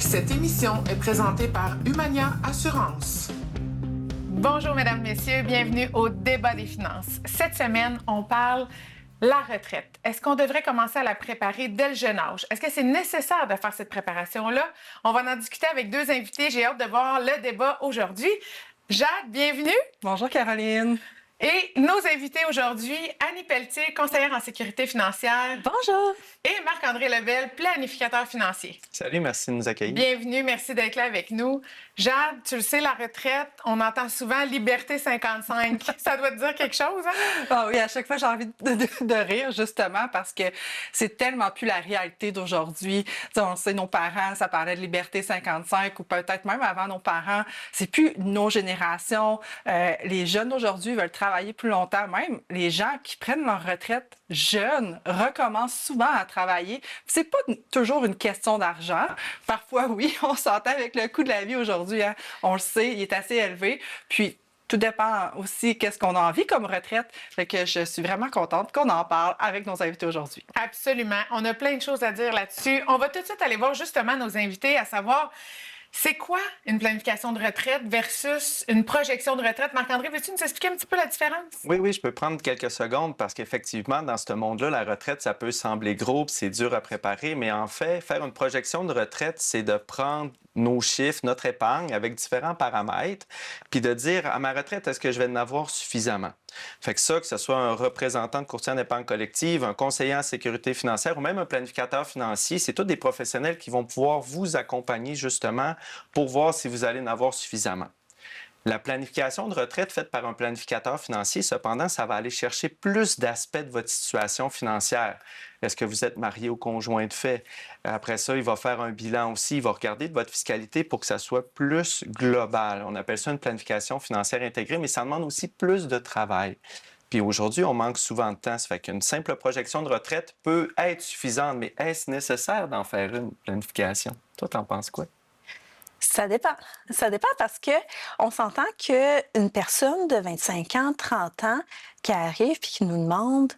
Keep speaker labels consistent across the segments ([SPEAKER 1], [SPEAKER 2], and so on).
[SPEAKER 1] Cette émission est présentée par Humania Assurance.
[SPEAKER 2] Bonjour, mesdames, messieurs. Bienvenue au débat des finances. Cette semaine, on parle la retraite. Est-ce qu'on devrait commencer à la préparer dès le jeune âge? Est-ce que c'est nécessaire de faire cette préparation-là? On va en discuter avec deux invités. J'ai hâte de voir le débat aujourd'hui. Jade, bienvenue.
[SPEAKER 3] Bonjour, Caroline.
[SPEAKER 2] Et nos invités aujourd'hui, Annie Pelletier, conseillère en sécurité financière.
[SPEAKER 4] Bonjour.
[SPEAKER 2] Et Marc-André Lebel, planificateur financier.
[SPEAKER 5] Salut, merci de nous accueillir.
[SPEAKER 2] Bienvenue, merci d'être là avec nous. Jade, tu le sais, la retraite, on entend souvent Liberté 55. Ça doit te dire quelque chose, hein?
[SPEAKER 3] Ah oui, à chaque fois, j'ai envie de rire, justement, parce que c'est tellement plus la réalité d'aujourd'hui. Tu sais, on sait, nos parents, ça parlait de Liberté 55, ou peut-être même avant nos parents. C'est plus nos générations. Les jeunes d'aujourd'hui veulent travailler plus longtemps. Même les gens qui prennent leur retraite jeunes recommencent souvent à travailler. C'est pas toujours une question d'argent. Parfois, oui, on s'entend avec le coût de la vie aujourd'hui. Hein. On le sait, il est assez élevé. Puis, tout dépend aussi qu'est-ce qu'on a envie comme retraite. Fait que je suis vraiment contente qu'on en parle avec nos invités aujourd'hui.
[SPEAKER 2] Absolument. On a plein de choses à dire là-dessus. On va tout de suite aller voir justement nos invités, à savoir, c'est quoi une planification de retraite versus une projection de retraite? Marc-André, veux-tu nous expliquer un petit peu la différence?
[SPEAKER 5] Oui, je peux prendre quelques secondes parce qu'effectivement, dans ce monde-là, la retraite, ça peut sembler gros puis c'est dur à préparer, mais en fait, faire une projection de retraite, c'est de prendre nos chiffres, notre épargne avec différents paramètres, puis de dire à ma retraite, est-ce que je vais en avoir suffisamment? Fait que ce soit un représentant de courtier en épargne collective, un conseiller en sécurité financière ou même un planificateur financier, c'est tous des professionnels qui vont pouvoir vous accompagner justement pour voir si vous allez en avoir suffisamment. La planification de retraite faite par un planificateur financier, cependant, ça va aller chercher plus d'aspects de votre situation financière. Est-ce que vous êtes marié ou conjoint de fait? Après ça, il va faire un bilan aussi. Il va regarder de votre fiscalité pour que ça soit plus global. On appelle ça une planification financière intégrée, mais ça demande aussi plus de travail. Puis aujourd'hui, on manque souvent de temps. Ça fait qu'une simple projection de retraite peut être suffisante, mais est-ce nécessaire d'en faire une planification? Toi, t'en penses quoi?
[SPEAKER 4] Ça dépend. Ça dépend parce que on s'entend qu'une personne de 25 ans, 30 ans qui arrive et qui nous demande,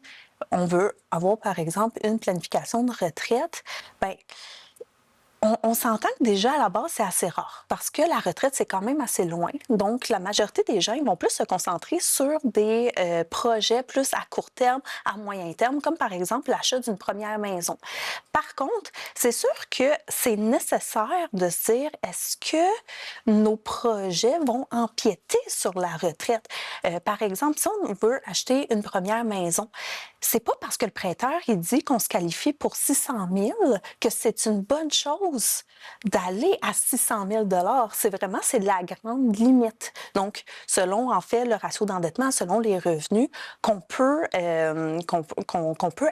[SPEAKER 4] on veut avoir par exemple une planification de retraite, bien, on s'entend que déjà, à la base, c'est assez rare parce que la retraite, c'est quand même assez loin. Donc, la majorité des gens, ils vont plus se concentrer sur des projets plus à court terme, à moyen terme, comme par exemple l'achat d'une première maison. Par contre, c'est sûr que c'est nécessaire de se dire, est-ce que nos projets vont empiéter sur la retraite? Par exemple, si on veut acheter une première maison, c'est pas parce que le prêteur il dit qu'on se qualifie pour 600 000 que c'est une bonne chose d'aller à 600 000 c'est de la grande limite. Donc, selon en fait le ratio d'endettement, selon les revenus, qu'on peut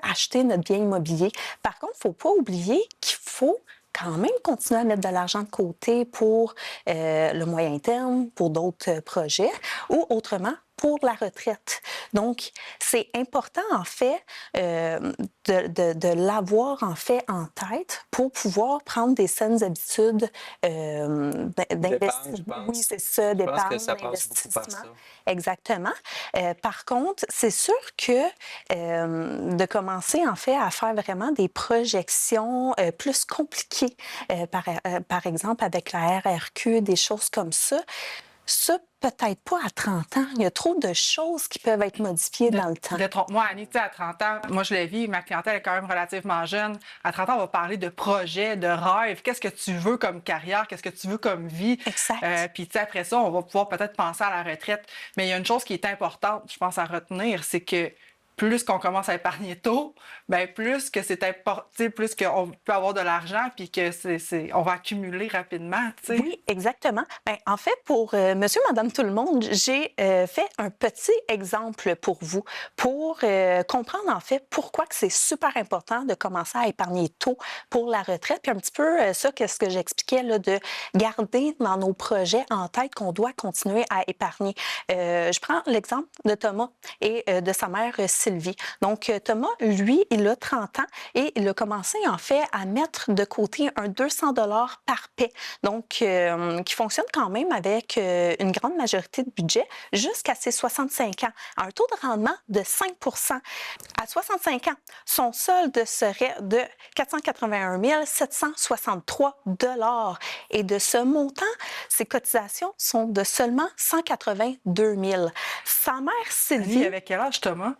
[SPEAKER 4] acheter notre bien immobilier. Par contre, il ne faut pas oublier qu'il faut quand même continuer à mettre de l'argent de côté pour le moyen terme, pour d'autres projets, ou autrement, pour la retraite. Donc, c'est important, en fait, de l'avoir, en fait, en tête pour pouvoir prendre des saines habitudes d'investissement. Oui, c'est ça, d'épargne, d'investissement. Exactement. Par contre, c'est sûr que de commencer, en fait, à faire vraiment des projections plus compliquées, par exemple, avec la RRQ, des choses comme ça, peut-être pas à 30 ans. Il y a trop de choses qui peuvent être modifiées dans le temps.
[SPEAKER 3] Détrompe-moi, Annie, tu sais, à 30 ans, moi, je l'ai vu, ma clientèle est quand même relativement jeune. À 30 ans, on va parler de projets, de rêves. Qu'est-ce que tu veux comme carrière? Qu'est-ce que tu veux comme vie?
[SPEAKER 4] Exact.
[SPEAKER 3] Puis, tu sais, après ça, on va pouvoir peut-être penser à la retraite. Mais il y a une chose qui est importante, je pense, à retenir, c'est que plus qu'on commence à épargner tôt, bien plus que c'est important, plus qu'on peut avoir de l'argent puis que on va accumuler rapidement. T'sais.
[SPEAKER 4] Oui, exactement. Bien, en fait, pour monsieur, madame, tout le monde, j'ai fait un petit exemple pour vous, pour comprendre en fait pourquoi que c'est super important de commencer à épargner tôt pour la retraite. Puis un petit peu ça, qu'est-ce que j'expliquais, là, de garder dans nos projets en tête qu'on doit continuer à épargner. Je prends l'exemple de Thomas et de sa mère Sylvie. Sylvie. Donc, Thomas, lui, il a 30 ans et il a commencé, en fait, à mettre de côté un 200 $ par paie. Donc, qui fonctionne quand même avec une grande majorité de budget jusqu'à ses 65 ans, à un taux de rendement de 5 À 65 ans, son solde serait de 481 763 $ et de ce montant, ses cotisations sont de seulement 182 000. Sa mère,
[SPEAKER 3] Lui,
[SPEAKER 4] Sylvie,
[SPEAKER 3] avec quel âge, Thomas?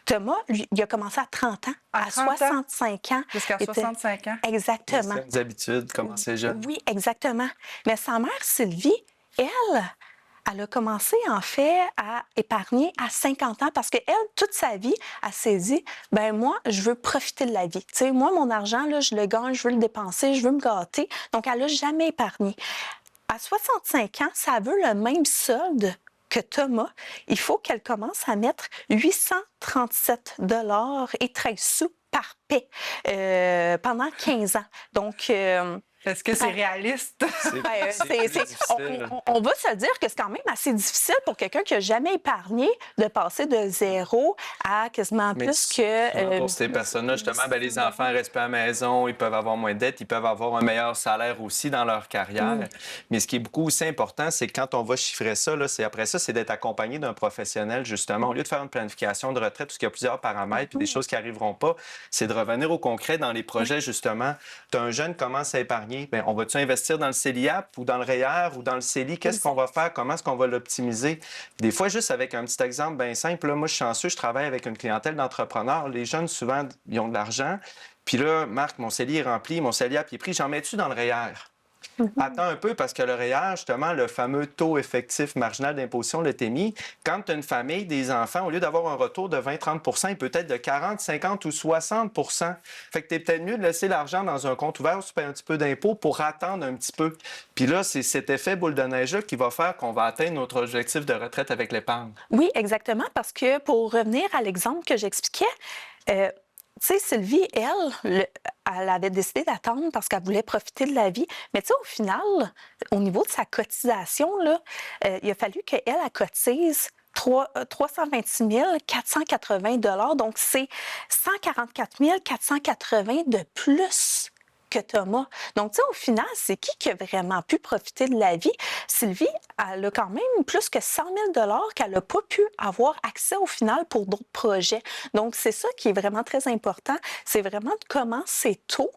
[SPEAKER 4] Thomas, lui, il a commencé à 30 ans.
[SPEAKER 3] À 30 ans?
[SPEAKER 4] 65 ans.
[SPEAKER 3] Jusqu'à
[SPEAKER 4] était-
[SPEAKER 3] 65 ans.
[SPEAKER 4] Exactement.
[SPEAKER 5] Des habitudes, commencer jeune.
[SPEAKER 4] Oui, exactement. Mais sa mère, Sylvie, elle a commencé, en fait, à épargner à 50 ans parce qu'elle, toute sa vie, elle s'est dit, ben moi, je veux profiter de la vie. Tu sais, moi, mon argent, là, je le gagne, je veux le dépenser, je veux me gâter. Donc, elle n'a jamais épargné. À 65 ans, ça veut le même solde que Thomas. Il faut qu'elle commence à mettre 837 $ et 13 sous par paie pendant 15 ans. Donc,
[SPEAKER 3] Est-ce que c'est réaliste?
[SPEAKER 4] on va se dire que c'est quand même assez difficile pour quelqu'un qui n'a jamais épargné de passer de 0 à quasiment
[SPEAKER 5] Mais
[SPEAKER 4] plus que...
[SPEAKER 5] pour ces personnes-là, justement, ben, les enfants restent pas à la maison, ils peuvent avoir moins de dettes, ils peuvent avoir un meilleur salaire aussi dans leur carrière. Mais ce qui est beaucoup aussi important, c'est que quand on va chiffrer ça, là, c'est d'être accompagné d'un professionnel, justement. Au lieu de faire une planification de retraite, parce qu'il y a plusieurs paramètres, puis des choses qui n'arriveront pas, c'est de revenir au concret dans les projets, justement. Tu as un jeune qui commence à épargner. Bien, on va-tu investir dans le CELIAP ou dans le REER ou dans le CELI? Qu'est-ce qu'on va faire? Comment est-ce qu'on va l'optimiser? Des fois, juste avec un petit exemple bien simple, là, moi, je suis chanceux, je travaille avec une clientèle d'entrepreneurs. Les jeunes, souvent, ils ont de l'argent. Puis là, Marc, mon CELI est rempli, mon CELIAP est pris, j'en mets-tu dans le REER? Attends un peu, parce que le REER, justement, le fameux taux effectif marginal d'imposition, le TEMI, quand tu as une famille, des enfants, au lieu d'avoir un retour de 20-30 il peut être de 40, 50 ou 60 Fait que tu es peut-être mieux de laisser l'argent dans un compte ouvert où tu payes un petit peu d'impôt pour attendre un petit peu. Puis là, c'est cet effet boule de neige-là qui va faire qu'on va atteindre notre objectif de retraite avec l'épargne.
[SPEAKER 4] Oui, exactement, parce que pour revenir à l'exemple que j'expliquais, tu sais, Sylvie, elle avait décidé d'attendre parce qu'elle voulait profiter de la vie. Mais tu sais, au final, au niveau de sa cotisation, là, il a fallu qu'elle cotise 326 480 $. Donc, c'est 144 480 de plus que Thomas. Donc, tu sais, au final, c'est qui a vraiment pu profiter de la vie? Sylvie, elle a quand même plus que 100 000 $ qu'elle n'a pas pu avoir accès au final pour d'autres projets. Donc, c'est ça qui est vraiment très important. C'est vraiment de commencer tôt,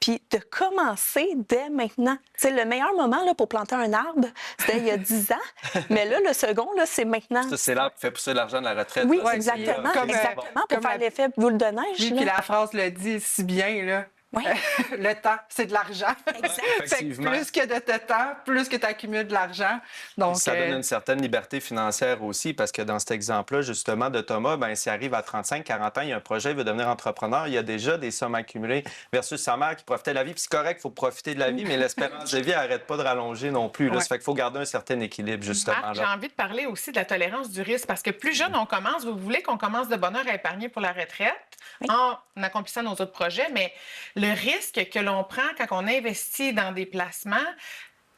[SPEAKER 4] puis de commencer dès maintenant. Tu sais, le meilleur moment là, pour planter un arbre, c'était il y a 10 ans, mais là, le second, là, c'est maintenant.
[SPEAKER 5] Ça, c'est l'arbre qui fait pousser l'argent de la retraite.
[SPEAKER 4] Oui,
[SPEAKER 5] là,
[SPEAKER 4] exactement.
[SPEAKER 3] Comme,
[SPEAKER 4] Exactement, pour
[SPEAKER 3] comme
[SPEAKER 4] faire l'effet boule de neige.
[SPEAKER 3] Oui,
[SPEAKER 4] là.
[SPEAKER 3] puis la phrase le dit si bien, là.
[SPEAKER 4] Oui.
[SPEAKER 3] Le temps, c'est de l'argent.
[SPEAKER 4] Exact.
[SPEAKER 3] Fait que
[SPEAKER 5] Effectivement.
[SPEAKER 3] plus que de temps, plus que tu accumules de l'argent. Donc,
[SPEAKER 5] Ça donne une certaine liberté financière aussi, parce que dans cet exemple-là, justement, de Thomas, ben, s'il arrive à 35-40 ans, il y a un projet, il veut devenir entrepreneur, il y a déjà des sommes accumulées versus sa mère qui profitait de la vie. Puis c'est correct, il faut profiter de la vie, mais l'espérance de vie n'arrête pas de rallonger non plus. Là.
[SPEAKER 3] Ouais.
[SPEAKER 5] Ça fait qu'il faut garder un certain équilibre, justement.
[SPEAKER 2] Marc, j'ai
[SPEAKER 5] Là.
[SPEAKER 2] envie de parler aussi de la tolérance du risque parce que plus jeune on commence, vous voulez qu'on commence de bonne heure à épargner pour la retraite en accomplissant nos autres projets, mais le risque que l'on prend quand on investit dans des placements,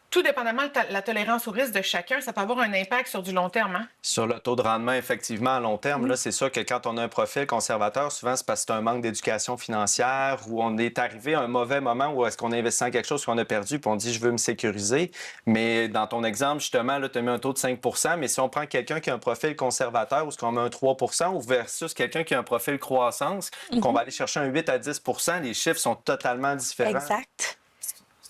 [SPEAKER 2] tout dépendamment de la tolérance au risque de chacun, ça peut avoir un impact sur du long terme. Hein?
[SPEAKER 5] Sur le taux de rendement, effectivement, à long terme, là, c'est sûr que quand on a un profil conservateur, souvent, c'est parce que c'est un manque d'éducation financière ou on est arrivé à un mauvais moment où est-ce qu'on investit dans quelque chose qu'on a perdu puis on dit « je veux me sécuriser ». Mais dans ton exemple, justement, là, tu as mis un taux de 5 mais si on prend quelqu'un qui a un profil conservateur ou ce qu'on met un 3 ou versus quelqu'un qui a un profil croissance, qu'on va aller chercher un 8 à 10 les chiffres sont totalement différents.
[SPEAKER 4] Exact.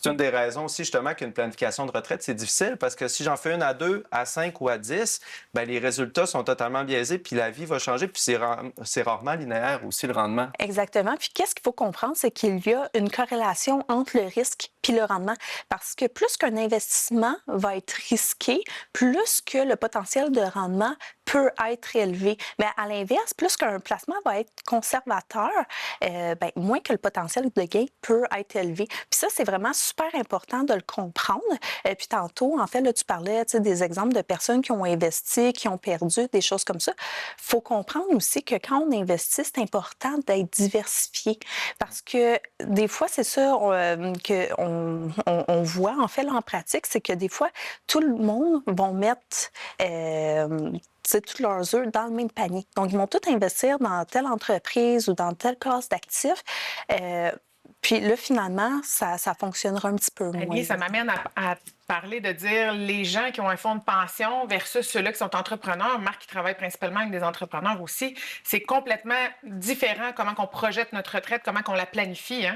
[SPEAKER 5] C'est une des raisons aussi, justement, qu'une planification de retraite, c'est difficile parce que si j'en fais une à 2, à 5 ou à 10, bien, les résultats sont totalement biaisés puis la vie va changer puis c'est rarement linéaire aussi, le rendement.
[SPEAKER 4] Exactement. Puis qu'est-ce qu'il faut comprendre, c'est qu'il y a une corrélation entre le risque puis le rendement. Parce que plus qu'un investissement va être risqué, plus que le potentiel de rendement peut être élevé. Mais à l'inverse, plus qu'un placement va être conservateur, moins que le potentiel de gain peut être élevé. Puis ça, c'est vraiment super important de le comprendre. Puis tantôt, en fait, là, tu parlais des exemples de personnes qui ont investi, qui ont perdu, des choses comme ça. Il faut comprendre aussi que quand on investit, c'est important d'être diversifié. Parce que des fois, c'est ça qu'on on voit en fait là, en pratique, c'est que des fois, tout le monde va mettre tous leurs œufs dans le même panier. Donc, ils vont tout investir dans telle entreprise ou dans telle classe d'actifs. Puis là, finalement, ça fonctionnera un petit peu moins.
[SPEAKER 2] Annie, ça m'amène à parler de dire les gens qui ont un fonds de pension versus ceux-là qui sont entrepreneurs. Marc, qui travaille principalement avec des entrepreneurs aussi. C'est complètement différent comment on projette notre retraite, comment on la planifie. Hein?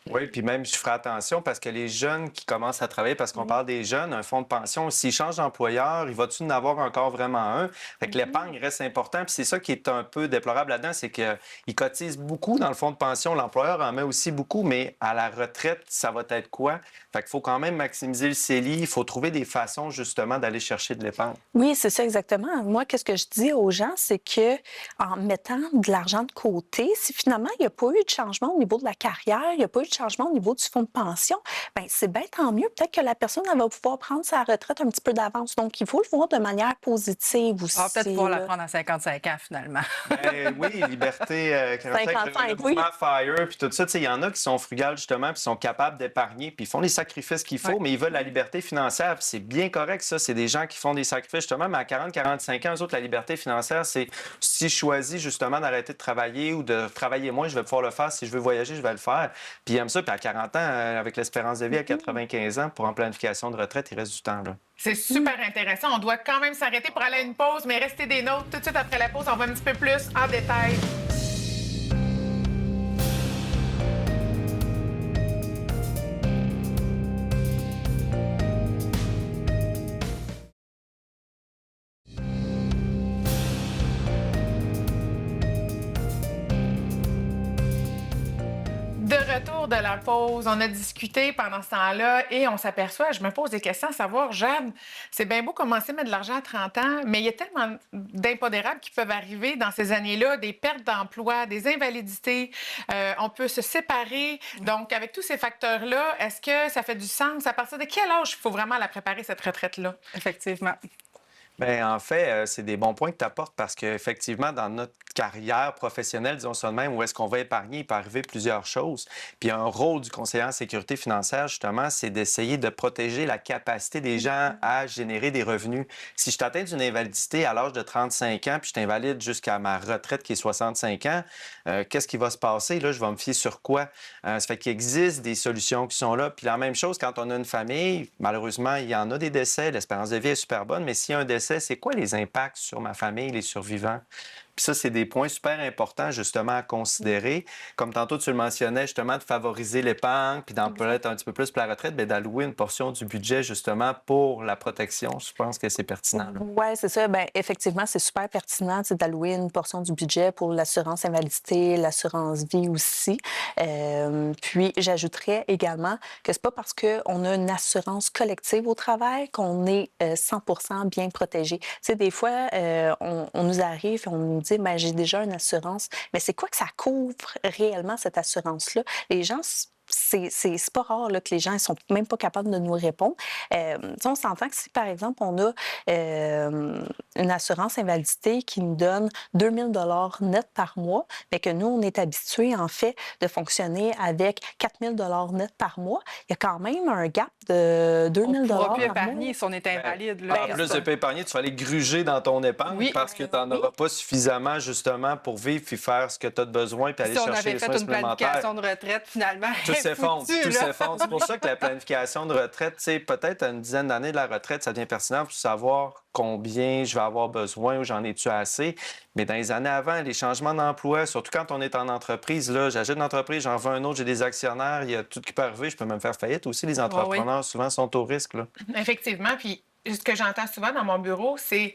[SPEAKER 5] Oui, puis même, je ferai attention parce que les jeunes qui commencent à travailler, parce qu'on parle des jeunes, un fonds de pension, s'ils changent d'employeur, il va-tu en avoir encore vraiment un? Fait que l'épargne reste important. Puis c'est ça qui est un peu déplorable là-dedans, c'est qu'ils cotisent beaucoup dans le fonds de pension. L'employeur en met aussi beaucoup, mais à la retraite, ça va être quoi? Fait qu'il faut quand même maximiser le CELI. Il faut trouver des façons, justement, d'aller chercher de l'épargne.
[SPEAKER 4] Oui, c'est ça exactement. Moi, qu'est-ce que je dis aux gens, c'est que en mettant de l'argent de côté, si finalement il n'y a pas eu de changement au niveau de la carrière, il n'y a pas eu de changement au niveau du fonds de pension, bien, c'est bien tant mieux. Peut-être que la personne elle va pouvoir prendre sa retraite un petit peu d'avance. Donc, il faut le voir de manière positive aussi.
[SPEAKER 3] On va peut-être pouvoir la prendre à 55 ans, finalement.
[SPEAKER 5] Ben, oui, liberté,
[SPEAKER 4] 55,
[SPEAKER 5] le mouvement FIRE, puis tout ça. Il y en a qui sont frugales, justement, puis sont capables d'épargner, puis ils font les sacrifices qu'il faut, mais ils veulent la liberté financière. Puis c'est bien correct, ça. C'est des gens qui font des sacrifices, justement, mais à 40-45 ans, eux autres, la liberté financière, c'est si je choisis, justement, d'arrêter de travailler ou de travailler moins, je vais pouvoir le faire. Si je veux voyager, je vais le faire. Puis ils aiment ça. Puis à 40 ans, avec l'espérance de vie à 95 ans, pour en planification de retraite, il reste du temps, là.
[SPEAKER 2] C'est super intéressant. On doit quand même s'arrêter pour aller à une pause, mais restez des nôtres. Tout de suite après la pause, on va un petit peu plus en détail. De retour de la pause, on a discuté pendant ce temps-là et on s'aperçoit, je me pose des questions à savoir, Jade, c'est bien beau commencer à mettre de l'argent à 30 ans, mais il y a tellement d'impondérables qui peuvent arriver dans ces années-là, des pertes d'emploi, des invalidités, on peut se séparer. Donc, avec tous ces facteurs-là, est-ce que ça fait du sens? À partir de quel âge il faut vraiment la préparer, cette retraite-là?
[SPEAKER 3] Effectivement.
[SPEAKER 5] Bien, en fait, c'est des bons points que tu apportes parce qu'effectivement, dans notre carrière professionnelle, disons ça de même, où est-ce qu'on va épargner, il peut arriver plusieurs choses. Puis un rôle du conseiller en sécurité financière, justement, c'est d'essayer de protéger la capacité des gens à générer des revenus. Si je t'atteins d'une invalidité à l'âge de 35 ans, puis je t'invalide jusqu'à ma retraite qui est 65 ans, qu'est-ce qui va se passer? Là, je vais me fier sur quoi? Ça fait qu'il existe des solutions qui sont là. Puis la même chose, quand on a une famille, malheureusement, il y en a des décès, l'espérance de vie est super bonne, mais s'il y a un décès, c'est quoi les impacts sur ma famille, les survivants? Puis ça, c'est des points super importants, justement, à considérer. Comme tantôt, tu le mentionnais, justement, de favoriser l'épargne, puis d'en peut-être un petit peu plus pour la retraite, bien, d'allouer une portion du budget, justement, pour la protection. Je pense que c'est pertinent.
[SPEAKER 4] Oui, c'est ça. Bien, effectivement, c'est super pertinent d'allouer une portion du budget pour l'assurance invalidité, l'assurance vie aussi. Puis, j'ajouterais également que c'est pas parce qu'on a une assurance collective au travail qu'on est 100% bien protégé. Tu sais, des fois, on nous arrive et on nous dit, bien, j'ai déjà une assurance, mais c'est quoi que ça couvre réellement, cette assurance-là? Les gens... C'est pas rare là, que les gens ne sont même pas capables de nous répondre. On s'entend que si, par exemple, on a une assurance invalidité qui nous donne 2 000 $ net par mois, mais que nous, on est habitués, en fait, de fonctionner avec 4 000 $ net par mois, il y a quand même un gap de 2 000 $
[SPEAKER 3] On ne pourra plus
[SPEAKER 4] par mois.
[SPEAKER 3] épargner si on est invalide. Là.
[SPEAKER 5] En plus de pas épargner, tu vas aller gruger dans ton épargne
[SPEAKER 3] Oui.
[SPEAKER 5] parce que tu n'en auras pas suffisamment, justement, pour vivre puis faire ce que tu as de besoin puis aller
[SPEAKER 3] Si on
[SPEAKER 5] chercher
[SPEAKER 3] avait
[SPEAKER 5] les
[SPEAKER 3] fait
[SPEAKER 5] soins
[SPEAKER 3] une
[SPEAKER 5] supplémentaires.
[SPEAKER 3] planification de retraite, finalement,
[SPEAKER 5] Tout s'effondre,
[SPEAKER 3] foutu,
[SPEAKER 5] tout
[SPEAKER 3] là.
[SPEAKER 5] s'effondre. C'est pour ça que la planification de retraite, tu sais, peut-être à une dizaine d'années de la retraite, ça devient pertinent pour savoir combien je vais avoir besoin ou j'en ai-tu assez. Mais dans les années avant, les changements d'emploi, surtout quand on est en entreprise, là, j'achète une entreprise, j'en veux un autre, j'ai des actionnaires, il y a tout qui peut arriver, je peux même faire faillite aussi. Les entrepreneurs, souvent, sont au risque, là.
[SPEAKER 2] Effectivement. Puis, ce que j'entends souvent dans mon bureau, c'est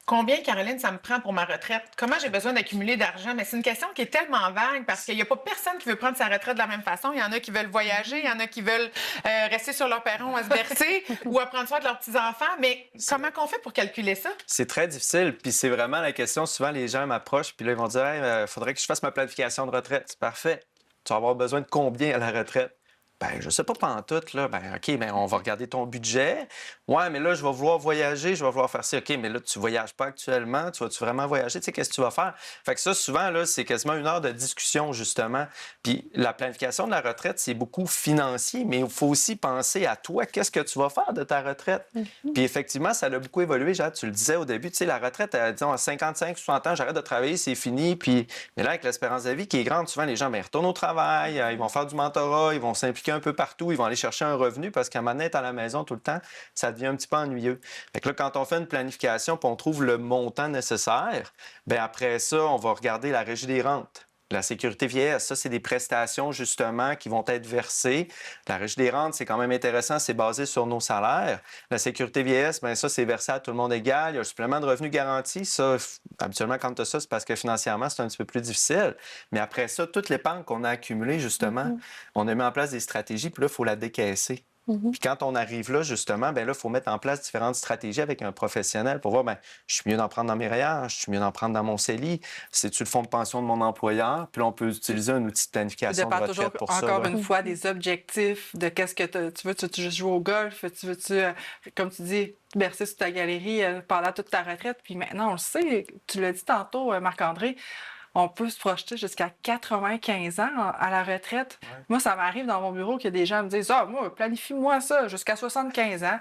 [SPEAKER 2] combien, Caroline, ça me prend pour ma retraite? Comment j'ai besoin d'accumuler d'argent? Mais c'est une question qui est tellement vague parce qu'il n'y a pas personne qui veut prendre sa retraite de la même façon. Il y en a qui veulent voyager, il y en a qui veulent rester sur leur perron à se bercer ou à prendre soin de leurs petits-enfants. Mais comment qu'on fait pour calculer ça?
[SPEAKER 5] C'est très difficile, puis c'est vraiment la question. Souvent, les gens m'approchent, puis là, ils vont dire « Hey, faudrait que je fasse ma planification de retraite. » C'est parfait. Tu vas avoir besoin de combien à la retraite? Ben, je sais pas pantoute, là. Ben, OK, ben, on va regarder ton budget. Ouais, mais là, je vais vouloir voyager, je vais vouloir faire ça. OK, mais là, tu voyages pas actuellement. Tu vas-tu vraiment voyager? Tu sais, qu'est-ce que tu vas faire? Fait que ça, souvent, là, c'est quasiment 1 heure de discussion, justement. Puis la planification de la retraite, c'est beaucoup financier, mais il faut aussi penser à toi. Qu'est-ce que tu vas faire de ta retraite? Puis effectivement, ça a beaucoup évolué. Jade, tu le disais au début, tu sais, la retraite, disons, à 55, 60 ans, j'arrête de travailler, c'est fini. Puis, mais là, avec l'espérance de vie qui est grande, souvent, les gens, ben, ils retournent au travail, ils vont faire du mentorat, ils vont s'impliquer un peu partout, ils vont aller chercher un revenu parce qu'à un moment donné, être à la maison tout le temps, ça devient un petit peu ennuyeux. Fait que là, quand on fait une planification puis on trouve le montant nécessaire, bien après ça, on va regarder la régie des rentes. La sécurité vieillesse, ça, c'est des prestations, justement, qui vont être versées. La régie des rentes, c'est quand même intéressant, c'est basé sur nos salaires. La sécurité vieillesse, bien ça, c'est versé à tout le monde égal. Il y a un supplément de revenu garanti. Ça, habituellement, quand tu as ça, c'est parce que financièrement, c'est un petit peu plus difficile. Mais après ça, toute l'épargne qu'on a accumulée, justement, on a mis en place des stratégies, puis là, il faut la décaisser. Puis quand on arrive là, justement, bien là, il faut mettre en place différentes stratégies avec un professionnel pour voir, bien, je suis mieux d'en prendre dans mes REER, je suis mieux d'en prendre dans mon CELI, c'est-tu le fonds de pension de mon employeur, puis là, on peut utiliser un outil de planification de retraite pour ça.
[SPEAKER 3] Encore une fois, des objectifs de qu'est-ce que tu veux. Tu veux juste jouer au golf? Tu veux-tu, comme tu dis, bercer sur ta galerie pendant toute ta retraite? Puis maintenant, on le sait, tu l'as dit tantôt, Marc-André, on peut se projeter jusqu'à 95 ans à la retraite. Ouais. Moi, ça m'arrive dans mon bureau que des gens me disent « Ah, moi, planifie-moi ça jusqu'à 75 ans. »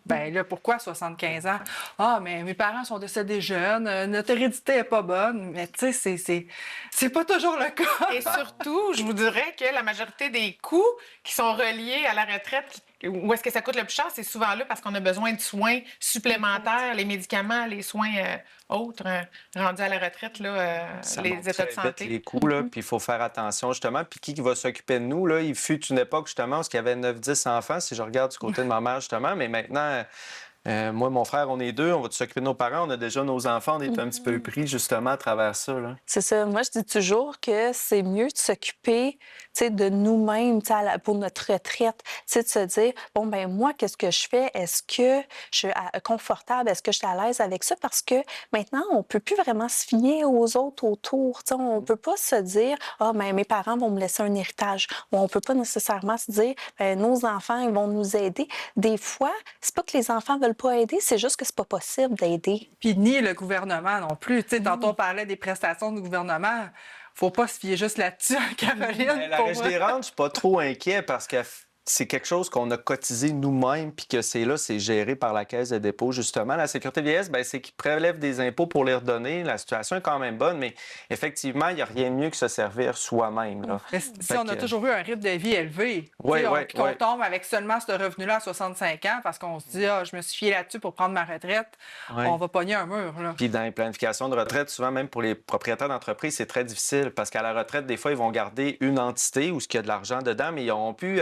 [SPEAKER 3] Bien là, pourquoi 75 ans? « Ah, mais mes parents sont décédés jeunes, notre hérédité n'est pas bonne. » Mais tu sais, c'est pas toujours le cas.
[SPEAKER 2] Et surtout, je vous dirais que la majorité des coûts qui sont reliés à la retraite, où est-ce que ça coûte le plus cher, c'est souvent là parce qu'on a besoin de soins supplémentaires, les médicaments, les soins autres rendus à la retraite, là, les états de santé.
[SPEAKER 5] Les coûts, là, puis il faut faire attention, justement. Puis qui va s'occuper de nous, là? Il fut une époque, justement, où il y avait 9-10 enfants, si je regarde du côté de ma mère, justement, mais maintenant... moi, mon frère, on est 2, on va s'occuper de nos parents, on a déjà nos enfants, on est un petit peu pris justement à travers ça. Là.
[SPEAKER 4] C'est ça. Moi, je dis toujours que c'est mieux de s'occuper de nous-mêmes pour notre retraite. De se dire, bon, ben moi, qu'est-ce que je fais? Est-ce que je suis confortable? Est-ce que je suis à l'aise avec ça? Parce que maintenant, on ne peut plus vraiment se fier aux autres autour. On ne peut pas se dire, ah, ben mes parents vont me laisser un héritage. Ou on ne peut pas nécessairement se dire, ben, nos enfants, ils vont nous aider. Des fois, c'est pas que les enfants veulent pas aider, c'est juste que c'est pas possible d'aider.
[SPEAKER 3] Puis ni le gouvernement non plus. Tantôt, on parlait des prestations du gouvernement. Faut pas se fier juste là-dessus, Caroline.
[SPEAKER 5] La régie des rentes, je suis pas trop inquiet parce que c'est quelque chose qu'on a cotisé nous-mêmes puis que c'est géré par la Caisse de dépôt, justement. La sécurité vieillesse, bien, c'est qu'ils prélèvent des impôts pour les redonner. La situation est quand même bonne, mais effectivement, il n'y a rien de mieux que se servir soi-même. Là.
[SPEAKER 3] Si on a toujours eu un rythme de vie élevé, qu'on tombe avec seulement ce revenu-là à 65 ans parce qu'on se dit « Ah, je me suis fié là-dessus pour prendre ma retraite on va pogner un mur. »
[SPEAKER 5] Puis dans les planifications de retraite, souvent, même pour les propriétaires d'entreprise, c'est très difficile parce qu'à la retraite, des fois, ils vont garder une entité où il y a de l'argent dedans, mais ils n'ont plus...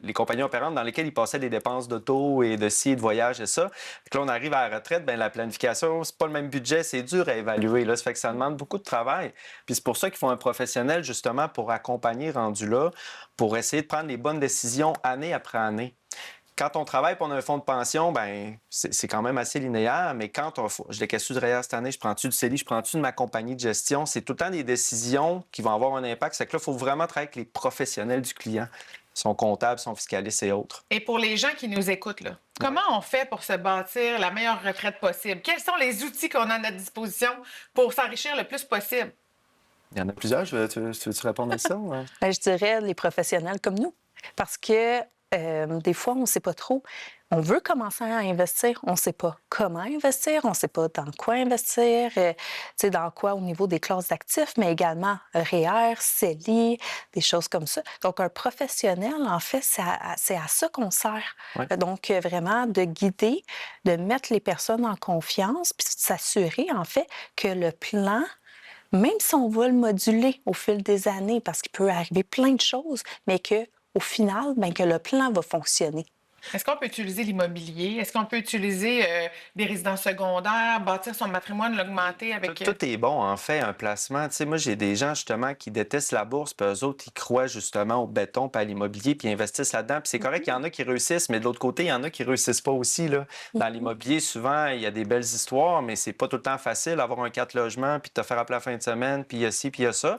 [SPEAKER 5] les compagnies opérantes dans lesquelles ils passaient des dépenses d'auto et de ci et de voyage et ça. Puis là, on arrive à la retraite, bien, la planification, c'est pas le même budget, c'est dur à évaluer. Là. Ça fait que ça demande beaucoup de travail. Puis c'est pour ça qu'il faut un professionnel, justement, pour accompagner rendu là, pour essayer de prendre les bonnes décisions année après année. Quand on travaille pour un fonds de pension, ben c'est quand même assez linéaire, mais quand je décaisse-tu de REER cette année, je prends-tu du CELI, je prends-tu de ma compagnie de gestion, c'est tout le temps des décisions qui vont avoir un impact. C'est que là, il faut vraiment travailler avec les professionnels du client. Son comptable, son fiscaliste et autres.
[SPEAKER 2] Et pour les gens qui nous écoutent, là, comment on fait pour se bâtir la meilleure retraite possible? Quels sont les outils qu'on a à notre disposition pour s'enrichir le plus possible?
[SPEAKER 5] Il y en a plusieurs. Tu veux-tu répondre à ça? Ouais?
[SPEAKER 4] Bien, je dirais les professionnels comme nous. Parce que des fois, on ne sait pas trop. On veut commencer à investir, on ne sait pas comment investir, on ne sait pas dans quoi investir, dans quoi au niveau des classes d'actifs, mais également REER, CELI, des choses comme ça. Donc, un professionnel, en fait, c'est à ça qu'on sert. Ouais. Donc, vraiment, de guider, de mettre les personnes en confiance, puis de s'assurer, en fait, que le plan, même si on va le moduler au fil des années, parce qu'il peut arriver plein de choses, mais qu'au final, bien, que le plan va fonctionner.
[SPEAKER 2] Est-ce qu'on peut utiliser l'immobilier? Est-ce qu'on peut utiliser des résidences secondaires, bâtir son patrimoine, l'augmenter avec...
[SPEAKER 5] Tout est bon, en fait, un placement. Tu sais, moi, j'ai des gens, justement, qui détestent la bourse, puis eux autres, ils croient, justement, au béton, puis à l'immobilier, puis ils investissent là-dedans. Puis c'est correct, il y en a qui réussissent, mais de l'autre côté, il y en a qui réussissent pas aussi, là. Dans l'immobilier, souvent, il y a des belles histoires, mais c'est pas tout le temps facile d'avoir un 4 logements, puis de te faire appeler la fin de semaine, puis il y a ci, puis il y a ça.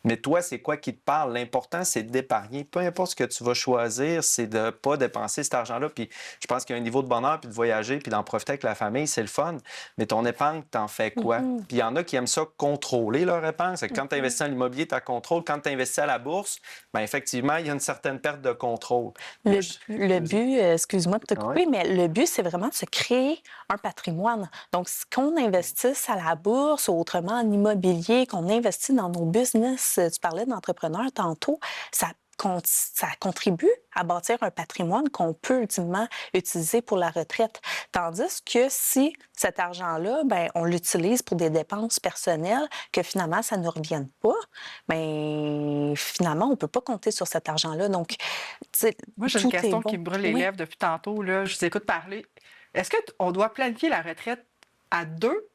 [SPEAKER 5] Mais toi, c'est quoi qui te parle? L'important, c'est d'épargner. Peu importe ce que tu vas choisir, c'est de ne pas dépenser cet argent-là. Puis je pense qu'il y a un niveau de bonheur, puis de voyager, puis d'en profiter avec la famille, c'est le fun. Mais ton épargne, t'en fais quoi? Puis il y en a qui aiment ça contrôler leur épargne. C'est que quand tu investis en immobilier, tu as contrôle. Quand tu investis à la bourse, bien, effectivement, il y a une certaine perte de contrôle.
[SPEAKER 4] Le but, excuse-moi de te couper,
[SPEAKER 5] Ouais.
[SPEAKER 4] mais le but, c'est vraiment de se créer un patrimoine. Donc, qu'on investisse à la bourse ou autrement en immobilier, qu'on investit dans nos business, tu parlais d'entrepreneurs tantôt, ça contribue à bâtir un patrimoine qu'on peut ultimement utiliser pour la retraite. Tandis que si cet argent-là, ben, on l'utilise pour des dépenses personnelles, que finalement, ça ne revienne pas, bien, finalement, on ne peut pas compter sur cet argent-là. Donc,
[SPEAKER 3] Moi, j'ai une
[SPEAKER 4] tout
[SPEAKER 3] question
[SPEAKER 4] est bon.
[SPEAKER 3] qui me brûle les
[SPEAKER 4] Oui.
[SPEAKER 3] lèvres depuis tantôt. Là. Je vous écoute parler. Est-ce qu'on doit planifier la retraite à deux?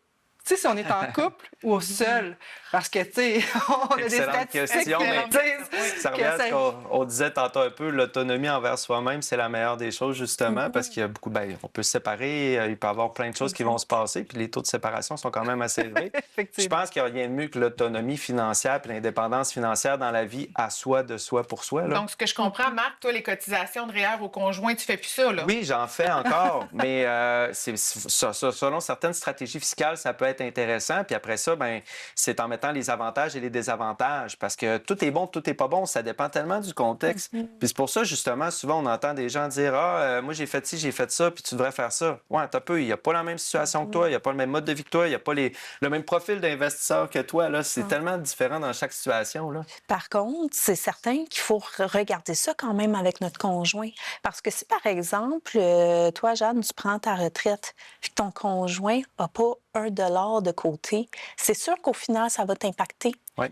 [SPEAKER 3] Tu sais, si on est en couple ou seul? Parce que, tu sais, on a des
[SPEAKER 5] Excellente
[SPEAKER 3] statistiques
[SPEAKER 5] question,
[SPEAKER 3] qui
[SPEAKER 5] mais
[SPEAKER 3] disent
[SPEAKER 5] ça
[SPEAKER 3] que
[SPEAKER 5] revient à
[SPEAKER 3] ça-
[SPEAKER 5] ce qu'on disait tantôt un peu, l'autonomie envers soi-même, c'est la meilleure des choses, justement, parce qu'il y a beaucoup, bien, on peut se séparer, il peut y avoir plein de choses qui vont se passer, puis les taux de séparation sont quand même assez élevés. Je
[SPEAKER 3] Effectivement.
[SPEAKER 5] pense qu'il n'y a rien de mieux que l'autonomie financière puis l'indépendance financière dans la vie à soi, de soi pour soi. Là.
[SPEAKER 2] Donc, ce que je comprends, Marc, toi, les cotisations de REER au conjoint, tu fais plus ça, là?
[SPEAKER 5] Oui, j'en fais encore, mais selon certaines stratégies fiscales, ça peut être intéressant. Puis après ça, ben, c'est en mettant les avantages et les désavantages, parce que tout est bon, tout n'est pas bon. Ça dépend tellement du contexte. Puis c'est pour ça, justement, souvent, on entend des gens dire « Ah, moi, j'ai fait ci, j'ai fait ça, puis tu devrais faire ça. » Ouais, t'as peu, il n'y a pas la même situation que toi, il n'y a pas le même mode de vie que toi, il n'y a pas le même profil d'investisseur que toi. Là. C'est tellement différent dans chaque situation. Là.
[SPEAKER 4] Par contre, c'est certain qu'il faut regarder ça quand même avec notre conjoint. Parce que si, par exemple, toi, Jeanne, tu prends ta retraite puis que ton conjoint n'a pas $1 de côté, c'est sûr qu'au final, ça va t'impacter.
[SPEAKER 3] Ouais.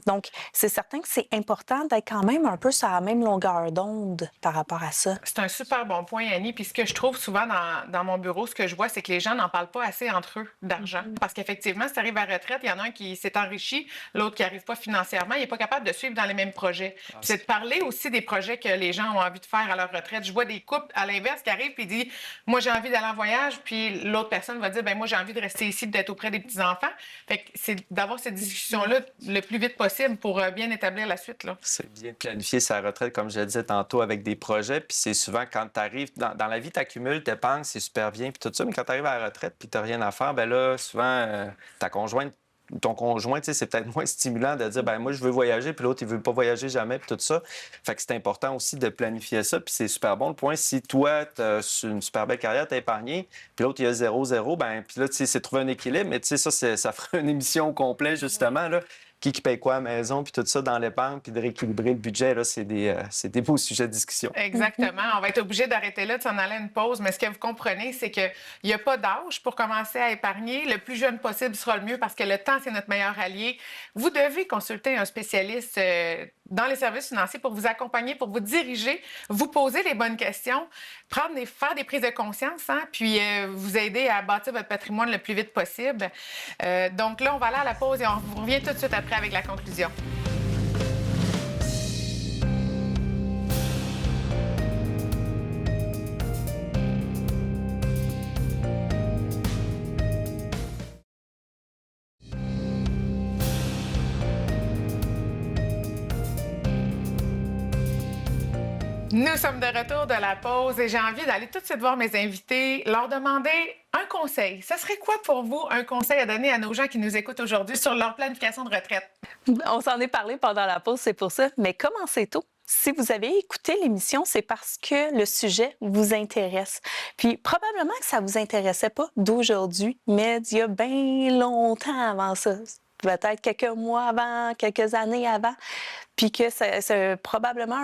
[SPEAKER 4] Donc, c'est certain que c'est important d'être quand même un peu sur la même longueur d'onde par rapport à ça.
[SPEAKER 2] C'est un super bon point, Annie. Puis ce que je trouve souvent dans mon bureau, ce que je vois, c'est que les gens n'en parlent pas assez entre eux d'argent. Parce qu'effectivement, si tu arrives à la retraite, il y en a un qui s'est enrichi, l'autre qui n'arrive pas financièrement, il n'est pas capable de suivre dans les mêmes projets. Puis c'est de parler aussi des projets que les gens ont envie de faire à leur retraite. Je vois des couples à l'inverse qui arrivent et disent « Moi, j'ai envie d'aller en voyage », puis l'autre personne va dire « Ben moi, j'ai envie de rester ici, d'être auprès des petits-enfants ». Fait que c'est d'avoir cette discussion-là le plus vite possible pour bien établir la suite, là.
[SPEAKER 5] C'est bien de planifier sa retraite, comme je le disais tantôt, avec des projets. Puis c'est souvent quand tu arrives, dans la vie, tu accumules, tu épargnes, c'est super bien, puis tout ça. Mais quand tu arrives à la retraite, puis tu n'as rien à faire, bien là, souvent, ta conjointe, ton conjoint, tu sais, c'est peut-être moins stimulant de dire, ben moi, je veux voyager, puis l'autre, il veut pas voyager jamais, puis tout ça. Fait que c'est important aussi de planifier ça, puis c'est super bon. Le point, si toi, tu as une super belle carrière, tu as épargné, puis l'autre, il y a 0-0, ben puis là, tu sais, c'est trouver un équilibre, mais tu sais, ça ferait une émission complète, justement, là. Qui paye quoi à la maison, puis tout ça dans l'épargne, puis de rééquilibrer le budget, là, c'est des beaux sujets de discussion.
[SPEAKER 2] Exactement. On va être obligé d'arrêter là, de s'en aller à une pause. Mais ce que vous comprenez, c'est qu'il n'y a pas d'âge pour commencer à épargner. Le plus jeune possible sera le mieux parce que le temps, c'est notre meilleur allié. Vous devez consulter un spécialiste dans les services financiers pour vous accompagner, pour vous diriger, vous poser les bonnes questions, faire des prises de conscience, hein, puis vous aider à bâtir votre patrimoine le plus vite possible. Donc là, on va aller à la pause et on vous revient tout de suite après avec la conclusion. Nous sommes de retour de la pause et j'ai envie d'aller tout de suite voir mes invités, leur demander un conseil. Ce serait quoi pour vous un conseil à donner à nos gens qui nous écoutent aujourd'hui sur leur planification de retraite?
[SPEAKER 4] On s'en est parlé pendant la pause, c'est pour ça. Mais commencez tôt. Si vous avez écouté l'émission, c'est parce que le sujet vous intéresse. Puis probablement que ça ne vous intéressait pas d'aujourd'hui, mais d'il y a bien longtemps avant ça. Peut-être quelques mois avant, quelques années avant, puis que c'est probablement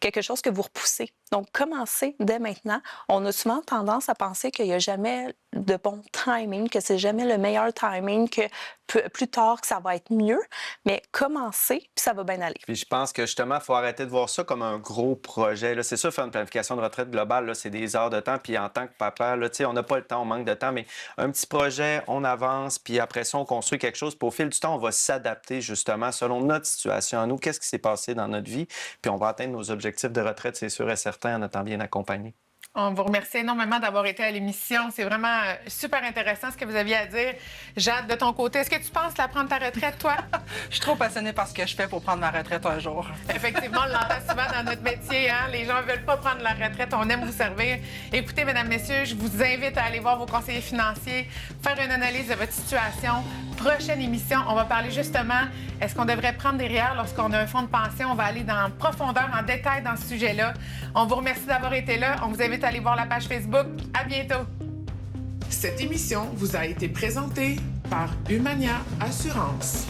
[SPEAKER 4] quelque chose que vous repoussez. Donc, commencez dès maintenant. On a souvent tendance à penser qu'il n'y a jamais de bon timing, que c'est jamais le meilleur timing, que plus tard, que ça va être mieux. Mais commencez, puis ça va bien aller.
[SPEAKER 5] Puis je pense que justement, il faut arrêter de voir ça comme un gros projet. Là, c'est sûr, faire une planification de retraite globale, là, c'est des heures de temps. Puis en tant que papa, là, on n'a pas le temps, on manque de temps. Mais un petit projet, on avance, puis après ça, on construit quelque chose. Puis au fil du temps, on va s'adapter justement selon notre situation à nous. Qu'est-ce qui s'est passé dans notre vie? Puis on va atteindre nos objectifs de retraite, c'est sûr et certain, en étant bien accompagné.
[SPEAKER 2] On vous remercie énormément d'avoir été à l'émission. C'est vraiment super intéressant ce que vous aviez à dire. Jade, de ton côté, est-ce que tu penses la prendre ta retraite, toi?
[SPEAKER 3] Je suis trop passionnée par ce que je fais pour prendre ma retraite un jour.
[SPEAKER 2] Effectivement, on l'entend souvent dans notre métier. Hein? Les gens ne veulent pas prendre la retraite. On aime vous servir. Écoutez, mesdames, messieurs, je vous invite à aller voir vos conseillers financiers, faire une analyse de votre situation. Prochaine émission, on va parler justement, est-ce qu'on devrait prendre des REER lorsqu'on a un fonds de pension? On va aller en profondeur, en détail dans ce sujet-là. On vous remercie d'avoir été là. On vous invite à aller voir la page Facebook. À bientôt.
[SPEAKER 1] Cette émission vous a été présentée par Humania Assurance.